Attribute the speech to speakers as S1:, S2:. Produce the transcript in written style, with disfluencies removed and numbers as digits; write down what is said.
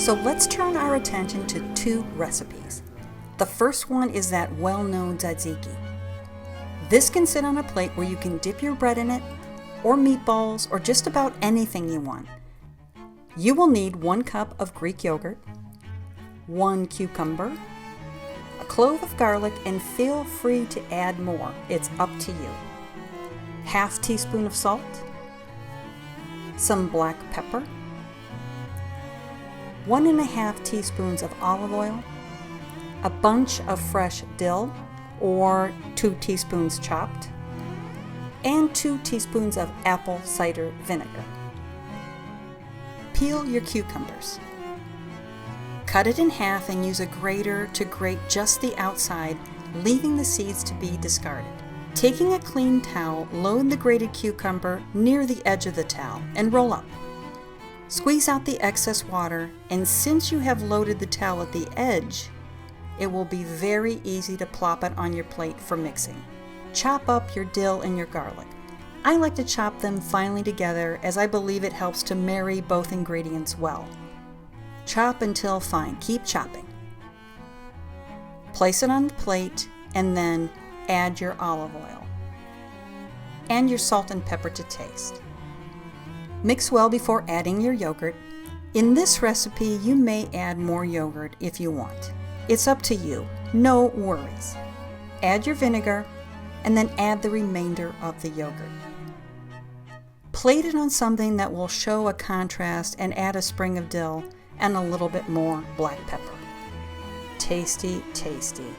S1: So let's turn our attention to two recipes. The first one is that well-known tzatziki. This can sit on a plate where you can dip your bread in it, or meatballs, or just about anything you want. You will need 1 cup of Greek yogurt, 1 cucumber, a clove of garlic, and feel free to add more. It's up to you. 1/2 teaspoon of salt, some black pepper, 1½ teaspoons of olive oil, a bunch of fresh dill, or 2 teaspoons chopped, and 2 teaspoons of apple cider vinegar. Peel your cucumbers. Cut it in half and use a grater to grate just the outside, leaving the seeds to be discarded. Taking a clean towel, load the grated cucumber near the edge of the towel and roll up. Squeeze out the excess water, and since you have loaded the towel at the edge, it will be very easy to plop it on your plate for mixing. Chop up your dill and your garlic. I like to chop them finely together as I believe it helps to marry both ingredients well. Chop until fine. Keep chopping. Place it on the plate and then add your olive oil and your salt and pepper to taste. Mix well before adding your yogurt. In this recipe, you may add more yogurt if you want. It's up to you. No worries. Add your vinegar and then add the remainder of the yogurt. Plate it on something that will show a contrast and add a sprig of dill and a little bit more black pepper. Tasty, tasty.